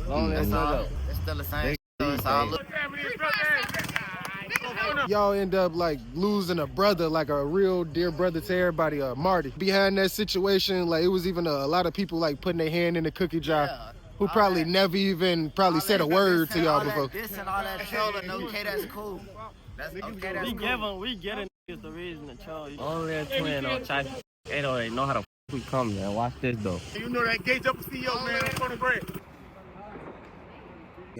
Long as it's still the same. It's all Y'all end up like losing a brother, like a real dear brother to everybody, Marty. Behind that situation, like it was even a lot of people like putting their hand in the cookie jar who probably never even said a word to y'all before. This and all that trolling, okay, that's cool. That's okay, that's cool. We get it is the reason to troll you. Only a twin on China. They don't know how to we come, man. Watch this though. You know that gauge up CEO, man. That's on the break.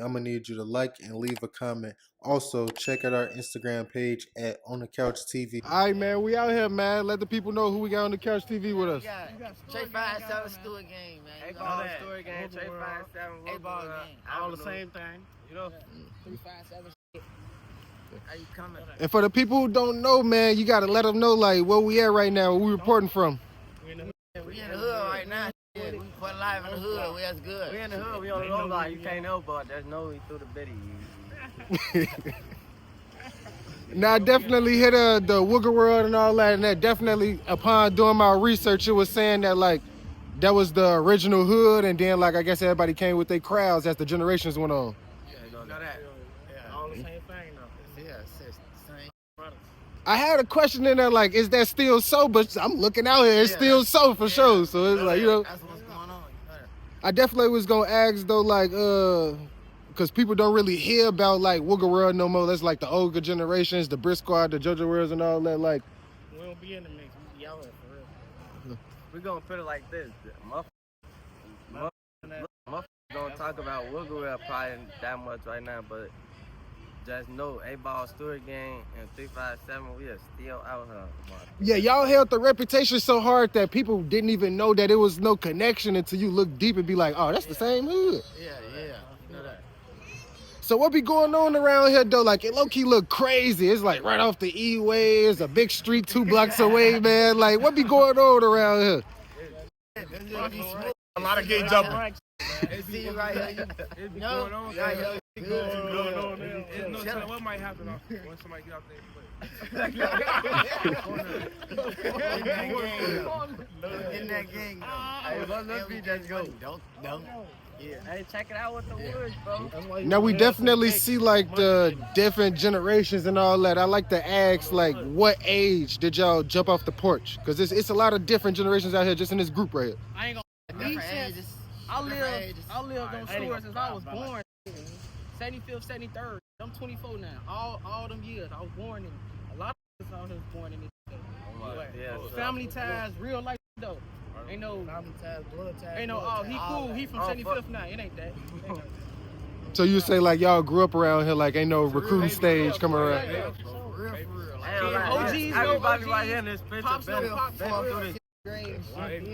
I'm gonna need you to like and leave a comment. Also, check out our Instagram page at On The Couch TV. All right, man, we out here, man. Let the people know who we got on The Couch TV with us. Trey 5-7 Stewart game, man. 8-ball Stewart game, Trey 5-7, 8-ball game. All the same thing, you know. 3-5-7 shit. How you coming? And for the people who don't know, man, you gotta let them know like where we at right now, where we reporting from. We in the hood right now. Yeah, we put live in the hood. We that's good. We in the hood. We on the road line. You can't know, but there's no way through the bitty. Now, I definitely hit the Wuga world and all that, and that definitely, upon doing my research, it was saying that like that was the original hood, and then like I guess everybody came with their crowds as the generations went on. Yeah, you know that. Yeah, all the same thing though. Yeah, it's the same products. I had a question in there like, is that still so? But I'm looking out here, it's still so for sure. So it's like, you know. That's what's going on. I definitely was gonna ask though, like, cause people don't really hear about like Wuga world no more. That's like the older generations, the BrickSquad, the Jojo worlds and all that. Like, we don't be in the mix. We be out here for real. We gonna put it like this. Muff gonna talk about Wuga world probably that much right now, but just know 8-ball Stewart game and 357 we are still out here. Yeah, y'all held the reputation so hard that people didn't even know that it was no connection until you look deep and be like, oh, that's the same hood. Yeah. You know that. So what be going on around here though? Like it low-key look crazy. It's like right off the E-way. It's a big street 2 blocks away, man. Like what be going on around here? A lot of gate jumping. See you right here. It's going on. No, what might happen when somebody get out there? In that gang. Hey, let's be just go. Don't. Yeah. Hey, check it out with the woods, bro. Now we definitely see like the different generations and all that. I like to ask like, what age did y'all jump off the porch? Because it's a lot of different generations out here just in this group right here. I ain't gonna. I lived on Stewart since I was born. 75th, 73rd. I'm 24 now. All them years I was born in. A lot of us out here was born in this. Family ties, real life though. Ain't no family ties, blood ties. Ain't no. Oh, he cool. He from 75th now. It ain't that. So you say like y'all grew up around here, like ain't no recruiting stage coming around. For real. OGs, everybody right here in this picture.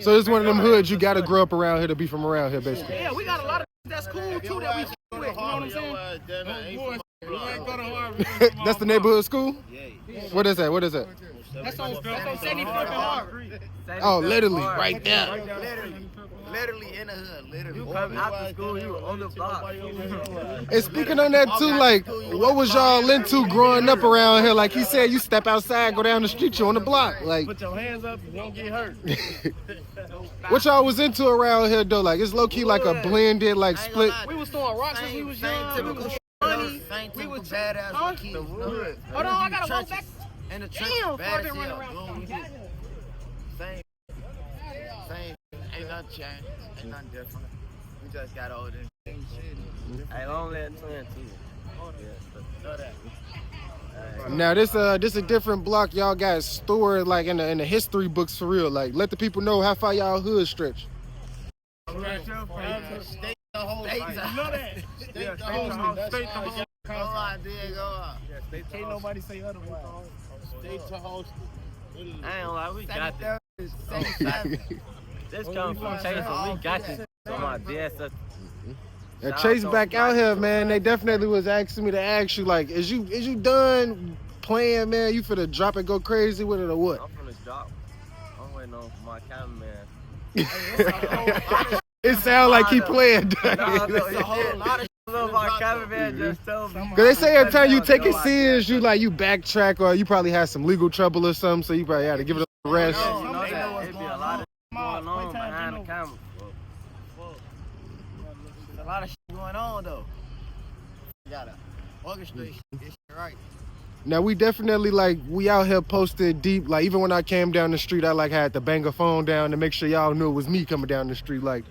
So it's one of them hoods you gotta grow up around here to be from around here, basically. Yeah, we got a lot of that's cool too that we with. You know what I'm saying? That's the neighborhood school? Yeah. What is that? That's on 75th and Harvard. Oh, literally, right there. Literally in the hood, literally. You come after school, you on the block. And speaking on that too, like, what was y'all into growing up around here? Like he said, you step outside, go down the street, you on the block. Like, put your hands up, you won't get hurt. What y'all was into around here though? Like, it's low key like a blended, like split. We was throwing rocks when we was young. We was badass kids. Hold on, I gotta walk back. And the church badass here. Same. Ain't nothing changed. Ain't nothing different. We just got older. Hey, long live twin too. Now this a different block y'all got stored like in the history books for real. Like let the people know how far y'all hood stretch. State the whole state. State the whole Go on. Can't nobody say otherwise. State to host. I ain't gonna lie, we got this. This comes from Chase, so we got this. So my dad said. Chase back out here, man. They definitely was asking me to ask you, like, is you done playing, man? You finna drop and go crazy with it or what? I'm finna drop. I'm waiting on my cameraman. It sound like he playing. It's a whole lot of shit my cameraman just told me. Cause they say every time you take it serious, you backtrack or you probably had some legal trouble or something, so you probably had to give it a rest. It'd be a lot of going on behind the camera. camera. There's a lot of shit going on though. You gotta orchestrate this shit right. Now we definitely like we out here posted deep. Like even when I came down the street, I like had to bang a phone down to make sure y'all knew it was me coming down the street. Like,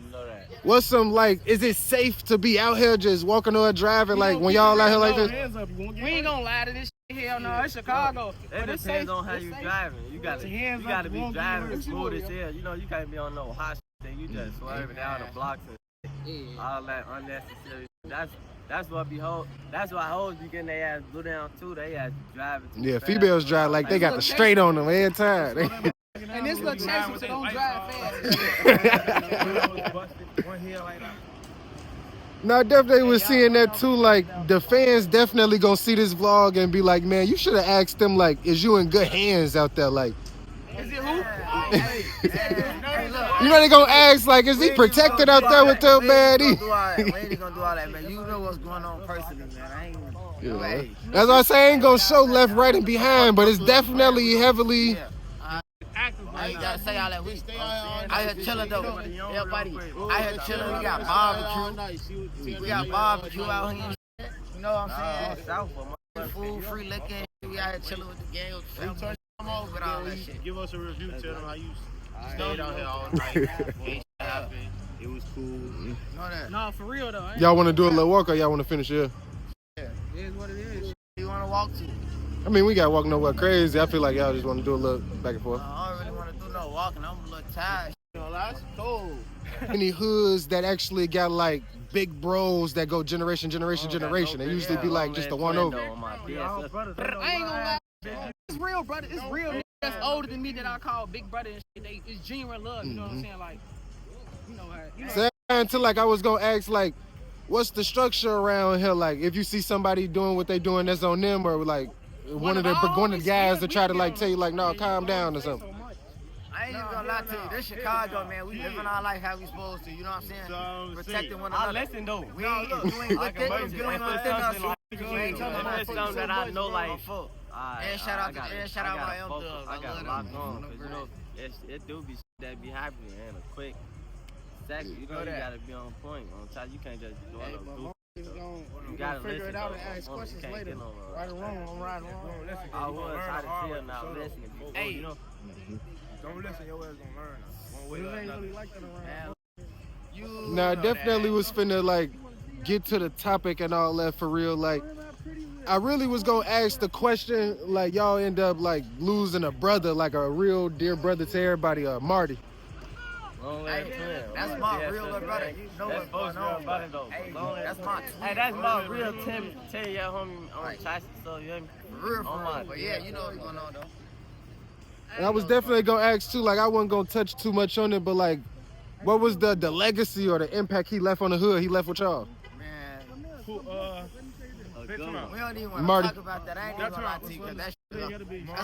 what's some like? Is it safe to be out here just walking or driving? Like when y'all out here like this? We ain't gonna lie to this shit. Hell no, it's Chicago. It depends on how you driving. You gotta be driving smooth as hell. You know, you can't be on no hot shit. You just swerving down the blocks and all that unnecessary. That's what that's why hoes be getting their ass blew down too. They ass driving too fast. Females drive like they got the straight on them every time. And this little chasing, so don't drive fast. No, I definitely was seeing that too. Like the fans definitely gonna see this vlog and be like, man, you should have asked them like, is you in good hands out there? Like, is it who? You know they gonna ask like, is he protected out there with them baddie? We ain't gonna do all that, man. You know what's going on personally, man. I ain't. That's why I say I ain't gonna show left, right, and behind, but it's definitely heavily. I ain't gotta say all that. We I here chilling though. Everybody, I here chilling. We got barbecue. We got barbecue out here. You know what I'm saying? Food, free liquor. We out here chilling with the gang. Come over with all that shit. Give us a review. Tell them how you stayed out here all night. It was cool. No, for real though. Y'all want to do a little walk or y'all want to finish here? Yeah, it is what it is. You want to walk to? I mean, we got walk nowhere crazy. I feel like y'all just want to do a little back and forth. I don't really want to do no walking. I'm a little tired. You know, that's cool. Any hoods that actually got like big bros that go generation. They usually be like just the one over. I ain't gonna lie. It's real, brother. It's real niggas that's older than me that I call big brother and shit. It's genuine love. You know what I'm saying? Like, you know how. So until like I was gonna ask like, what's the structure around here? Like, if you see somebody doing what they doing, that's on them, or like one of the guys to try to like tell you like, no, calm down or something. I ain't even gonna lie to you. This Chicago, man. We living our life how we supposed to. You know what I'm saying? Protecting one another. I listen though. We ain't doing with it. You ain't within us. It's something that I know like. And shout out my own thugs. I got locked on, cause you know it do be shit that be happening and a quick second. You know you gotta be on point. On time, you can't just do no you gotta figure it out and ask though. questions later. Right or wrong, I'm right or wrong. I was try to tell now listening. Hey, you know. Don't listen, your ass gonna learn. One way or another. Really like that around. Nah, I definitely was finna like get to the topic and all that for real. Like, I really was gonna ask the question, like y'all end up like losing a brother, like a real dear brother to everybody, Marty. That's my real little brother. You know what's going on. That's my that's my real 10-year homie on Chassis, so you hear me? real friend. But yeah, you know what's going on though. And I was definitely gonna ask too, like I wasn't gonna touch too much on it, but like, what was the legacy or the impact he left on the hood? He left with y'all. Man, We don't even want Marty. to talk about that. I ain't even gonna lie to you, cause that's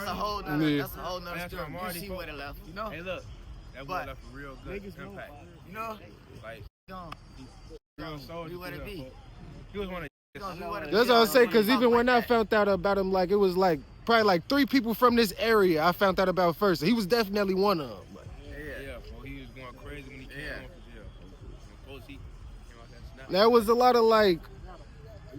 a whole nother story. You see where they left, you know? Hey, look, that boy left a real good impact. You know? Like, Real soldier. He what it be. He was one of That's what I was saying, because even when I found out about him, like it was like probably like 3 people from this area I found out about first. He was definitely one of them. Yeah, well, he was going crazy when he came home from jail. When he came out that snap. There was a lot of like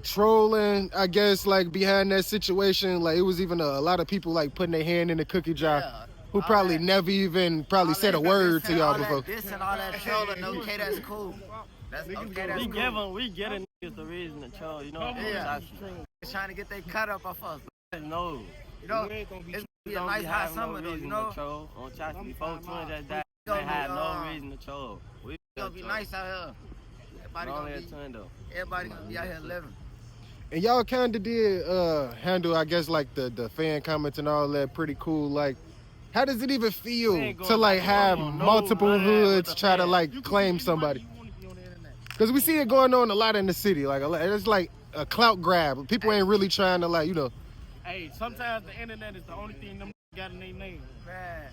trolling, I guess, like behind that situation. Like it was even a lot of people like putting their hand in the cookie jar who probably never even said a word to y'all before. This and all that trolling, okay, that's cool. That's okay, that's cool. We giving niggas the reason to troll, you know? Yeah. Trying to get their cut up off us. No. You know, it's gonna be a nice hot summer though, you know? Troll. On Chassis, before twins just died, they had no reason to troll. It's gonna be nice out here. Everybody gonna be out here living. And y'all kind of did handle, I guess, like the fan comments and all that pretty cool. Like, how does it even feel to like have multiple hoods try to like claim somebody? Because we see it going on a lot in the city. Like, it's like a clout grab. People ain't really trying to like, you know. Hey, sometimes the internet is the only thing them got in their name. Man,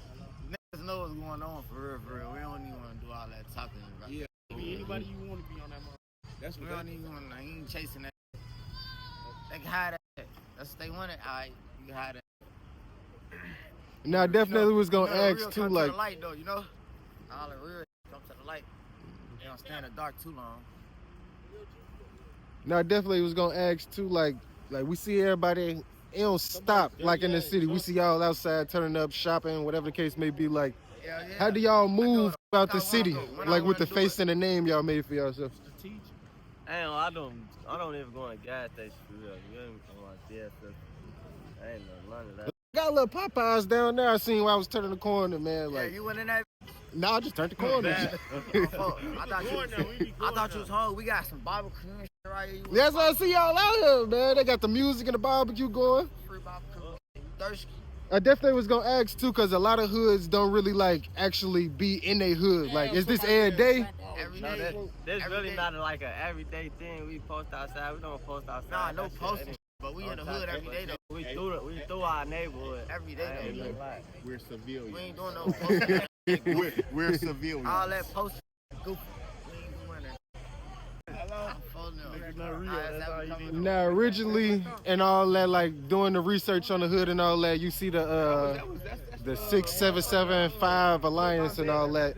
niggas know what's going on for real. We don't even want to do all that talking. Right? Yeah. Anybody you want to be on that market. That's what we don't even want to. Ain't chasing that. They can hide that. That's what they want it. Alright, you can hide that. Now, I definitely was gonna ask too, come like. to the light, though, you know? All the real come to the light. don't stay in the dark too long. Now, I definitely was gonna ask too, like we see everybody, it don't stop like in the city. We see y'all outside turning up, shopping, whatever the case may be. Like, how do y'all move about the city, like with the face and the name y'all made for yourselves? I don't even go on a gas station for real. You ain't going on a gas station. I ain't none of that. Got a little Popeyes down there. I seen when I was turning the corner, man. Like, Yeah, you went in that. no, I just turned the corner. I thought you was home. We got some barbecue and shit right here. That's why I see y'all out here, man. They got the music and the barbecue going. Free barbecue. You thirsty? I definitely was gonna ask too, cause a lot of hoods don't really like actually be in their hood. Like, is this every day? Every No, day. that's Every really day. not like an everyday thing. We post outside. We don't post outside. Nah, no That shit posting. ain't- But we in the hood every day though. We through our neighborhood. Every I day ain't though. gonna lie. We're We civilians. ain't doing no posting. We're civilians. All that posting. Goofy. We ain't doing that. I'm folding up. Now, originally and all that, like doing the research on the hood and all that, you see the 6775 Alliance and all that.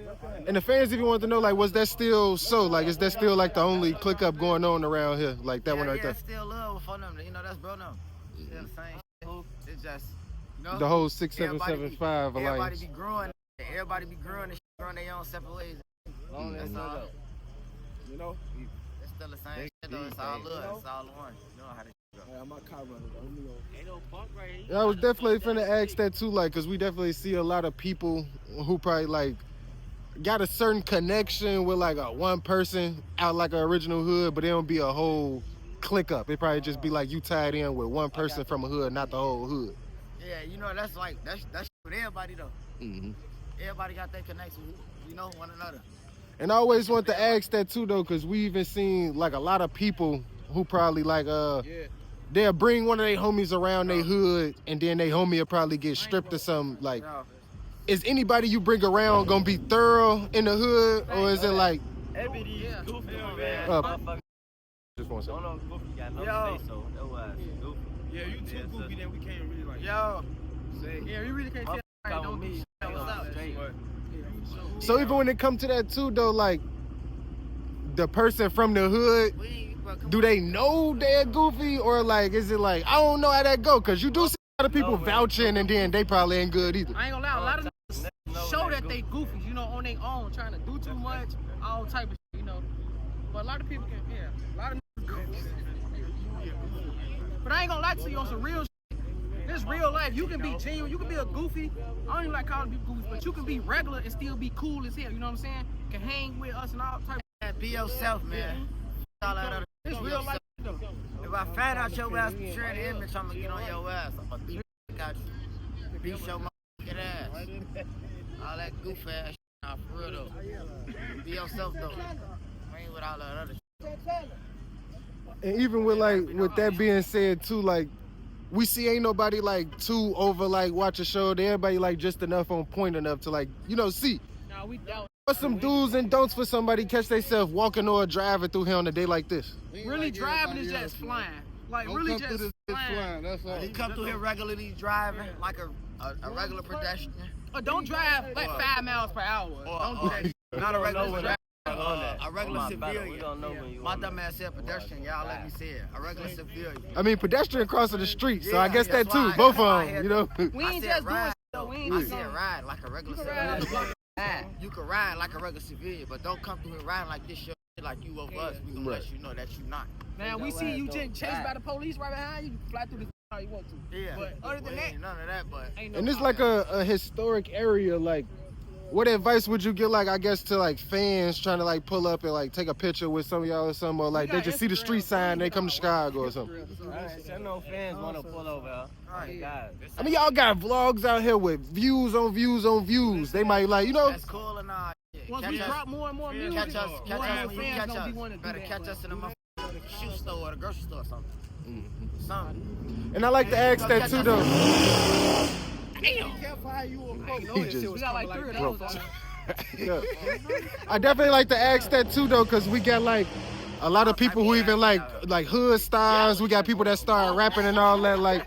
And the fans even want to know, like, was that still so? Like, is that still like the only click up going on around here? Like that one right there? It's still love for them. You know, that's bro them. Still the same shit. It's just, you know. The whole 6775 Everybody Alliance. be growing. Everybody be growing and growing their own separate ways. That's all. You know? It's still the same shit though. It's all love. It's all one. You know how this shit go. Yeah, my car running though. Ain't no punk right here. Yeah, I was definitely finna ask that too, like, cause we definitely see a lot of people who probably like got a certain connection with like a one person out like an original hood, but it don't be a whole click up. It probably just be like you tied in with one person from a hood, not the whole hood. Yeah, you know that's like that's with everybody though. Mm-hmm. Everybody got that connection, you know, one another. And I always want to ask that too, though, cause we even seen like a lot of people who probably like they'll bring one of their homies around their hood, and then their homie will probably get stripped or something. Like, is anybody you bring around gonna be thorough in the hood, or is it like? Every these goofy man. Motherfucker. Just one Don't second. know if goofy got no say so. That was goofy. Yeah, you too goofy, then we can't really like. Yo, Yeah, you really can't tell. Come Don't with do me. shit. What's up? Straight. So even when it come to that too, though, like the person from the hood, do they know they're goofy, or like is it like I don't know how that go? Cause you do see a lot of people vouching, and then they probably ain't good either. I ain't gonna lie, a lot of niggas show that they goofy, you know, on their own, trying to do too much, all type of shit, you know. But a lot of people can, a lot of niggas goofy. But I ain't gonna lie to you on some real shit. This real life, you can be genuine, you can be a goofy. I don't even like calling people goofy, but you can be regular and still be cool as hell, you know what I'm saying? Can hang with us and all type of be yourself, man. All that other It's real life though. If I find out your ass portraying the image, I'm gonna get on your ass. I'm gonna beat you. Beat your motherfucking ass. All that goof ass shit, nah, for real though. Be yourself though. I ain't with all that other shit. And even with like with that being said too, like we see ain't nobody like too over like watch a show. Everybody like just enough on point enough to like see. Nah, we doubt. What's some do's and don'ts for somebody catch themselves walking or driving through here on a day like this? Really driving is just flying. Like really just flying. That's all. You come through here regularly driving like a regular pedestrian. Or don't drive like 5 miles per hour. Don't do that. Not a regular when pedestrian. A regular We civilian. don't know when you My dumb ass said pedestrian. Y'all let me say it. A regular civilian. I mean, pedestrian crossing the street, so I Yeah, guess that that's too. why- Both that's why of I them, you know. We I ain't said just doing ride, shit though. We ain't I just said doing ride like a regular You can ride on the civilian. block. You can ride like a regular civilian, but don't come through here riding like this shit like you over us. We gonna let you know that you not. Now we see you getting chased by the police right behind you. You fly through the how you want to. Yeah. But other than that, ain't none of that, but ain't no. And it's like a historic area. Like, what advice would you give, like, I guess, to like fans trying to like pull up and like take a picture with some of y'all or something, or like they just see the street sign, they come to Chicago or something? I know fans want to pull over. Right. God. I mean, y'all got vlogs out here with views on views on views. They might like, that's cool and all. Once we drop more and more music, Catch us more and when more you fans catch gonna be us. wanting to Better do catch that. us in the motherfucking shoe store or the grocery store or something. Something. And I like to ask that too, though. We got like 3 of those. Yeah. I definitely like to ask that too, though, because we got like a lot of people who even like hood stars. We got people that start rapping and all that. Like,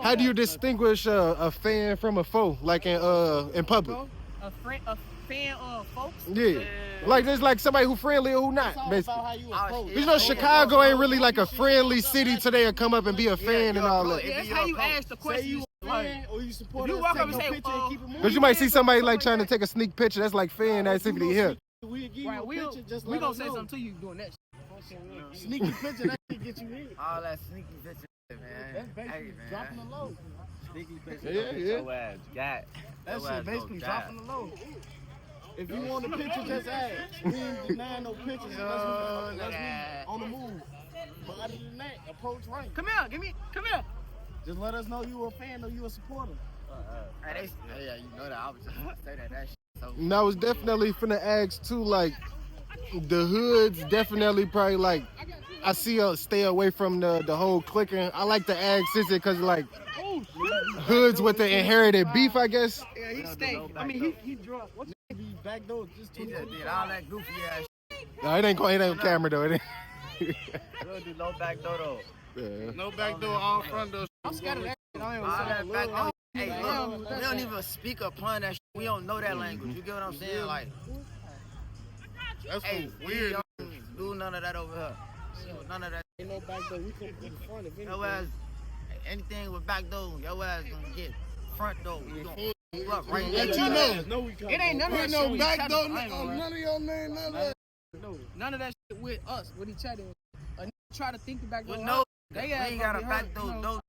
how do you distinguish a fan from a foe, like in public? A fan folks. Yeah. Like there's like somebody who friendly or who not, basically. How you approach. You know, Chicago ain't really like a friendly city today to come up and be a fan and all that. Yeah, that's how you ask the question. Say you a fan or you support you us, walk take up and no say, picture and keep it moving. Because you might see somebody like trying to take a sneak picture. That's like fan activity here. We'll give you Right, a we picture, just we let gonna us say know. something to you doing that shit. Sneaky picture, that shit get you hit. All that sneaky picture, man. That's basically dropping the low. Sneaky picture. Yeah, yeah. Your ass got. That Your shit ass basically go dropping the low. If you want the picture, just ask. We ain't denying no pictures unless we on the move. But other than that, approach right. Come here, come here. Just let us know you a fan or you a supporter. Yeah, you know that. I was just gonna say that shit. So And I was definitely finna ask too, like, the hoods definitely probably like, I see stay away from the whole clicking. I like to ask sister because like hoods with the inherited beef, I guess. Yeah, he stay. I mean, he drunk. What you Be back door, just he just did all that goofy ass shit. No, it ain't on camera though. It ain't. You don't do no back door though. Yeah. No back door, all front door. I'm scared of that shit. I ain't All that back door. Hey, Yeah, look, we don't even speak upon that shit. We don't know that language. You get what I'm saying? Like, That's hey, so we weird. don't do none of that over here. None of that. Ain't no back door. We come in the front if Your ass, anything with back door, your ass gonna get front door. We gonna fuck you up right Let there. you know. No, we come. It ain't none of that Ain't shit no with back each door, other. I ain't gonna lie. none of your name, none of that. None of that shit with us, with each other. A nigga try to think the back door. With no, They we ass ain't got a gonna back get door. hurt, you No,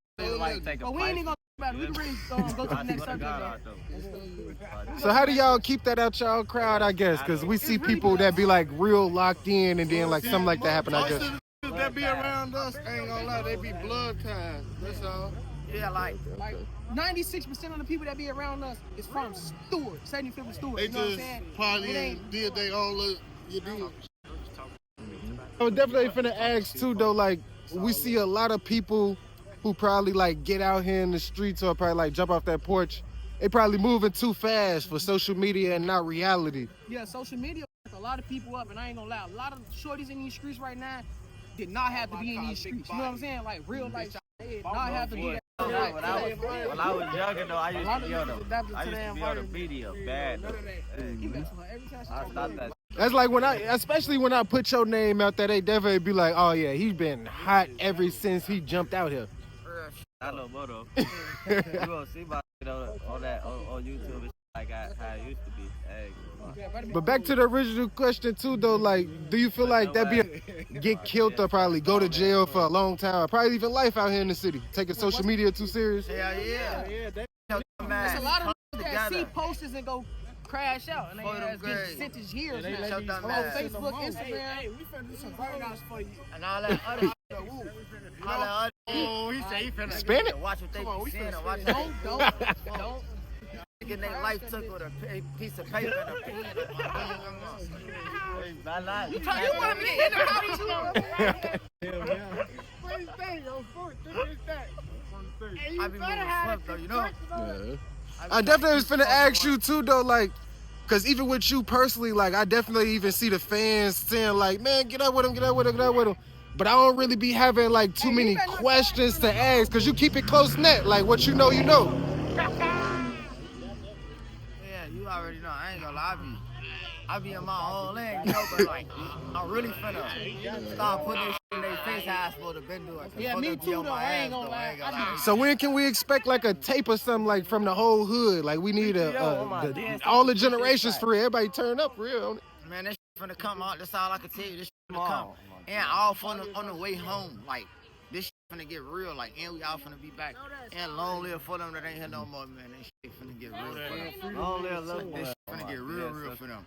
But we ain't even gonna talk about it. We can really go to the next subject. So how do y'all keep that out y'all crowd? I guess because we see people that be like real locked in, and then like something like that happen. I Most guess. of the niggas that be around us, I ain't gonna lie, they be blood ties. That's all. yeah, like, 96% of the people that be around us is from Stewart, 75th Stewart. They You know what I'm just saying? probably It ain't- did their own little, you do. I was definitely finna ask too though, like we see a lot of people who probably like get out here in the streets or probably like jump off that porch. They probably moving too fast for social media and not reality. Yeah, social media fucked a lot of people up, and I ain't gonna lie. A lot of shorties in these streets right now did not have to be in these streets. You know what I'm saying? Like real life, they did not have to do that. when I was younger though, I used to be on the video bad though. I stopped that. That's like when especially when I put your name out there, they definitely be like, oh yeah, he's been hot ever since he jumped out here. I know more though. You gonna see my shit on that on YouTube and shit like how it used to be. Hey, But back to the original question too though, like, do you feel like that be get killed or probably go to jail for a long time, or probably even life out here in the city, taking social media too serious? yeah. There's a lot of niggas that see posters and go crash out, and they ass getting sentenced years now. On Facebook, Instagram. we finna do some burnout for you. And all that other shit. All that other Oh, he said he finna Spin it. watch what they be saying and watch Don't. getting their life took with a piece of paper and a pen. You want me to hit the I be moving swift though, you know? I definitely was finna ask you too though, like, cause even with you personally, like I definitely even see the fans saying like, man, get up with him. But I don't really be having like too many questions to ask, cause you keep it close net. Like what you know, you know. Yeah, you already know. I ain't gonna lie, I be in my own lane, you know, but like, I'm really finna start putting this shit in their face how I supposed to been doing. Yeah, me too, though. I ain't gonna lie. So when can we expect like a tape or something like from the whole hood? Like we need all the generations for real. Everybody turn up for real. Man, this shit finna come out. That's all I can tell you. This shit finna come. And all on the way home. Like, this shit finna get real. Like, and we all finna be back. And long live for them that ain't here no more, man. This shit finna get real for them. Long live, this shit finna get real for them.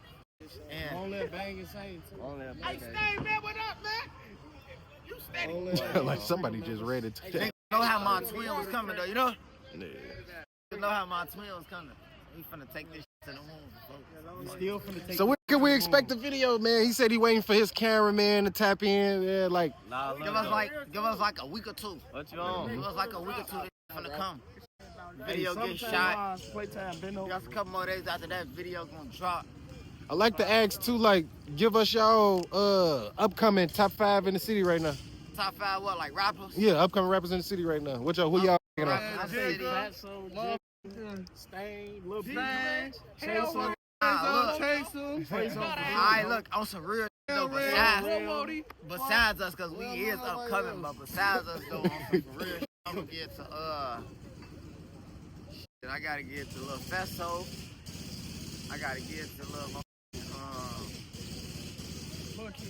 And Don't let bang and say it. Hey, stay, man. What up, man? You steady. Like somebody just read it. they know how my twin was coming, though, you know? They know how my twin was coming. We finna take this shit to the moon, folks. We still finna take. So when can we expect the video, man? He said he waiting for his cameraman to tap in. Yeah, like Give us like a week or two. What you on? Give us like a week or two. This finna come. Video get shot. Playtime, been over. Just a couple more days after that, video gonna drop. I like to ask too, like give us y'all upcoming top 5 in the city right now. Top 5 what, like rappers? Yeah, upcoming rappers in the city right now. What y'all? Who y'all thinking of? I say Fatso, Stain, Lil B. Hell, Alright, look, on some real though, besides us, cause we is upcoming, but besides us though, on some real shit, I'm gonna get to shit, I gotta get to Lil Festo. I gotta get to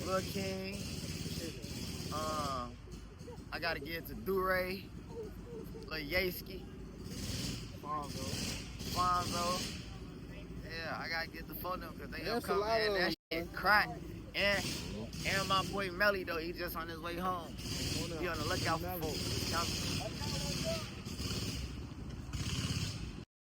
Lil King. I gotta get to Dure, Lil Yeski, Fonzo. Yeah, I gotta get the phone them because they upcoming and that shit crack. And my boy Melly though, he just on his way home. Be on the lookout for folks.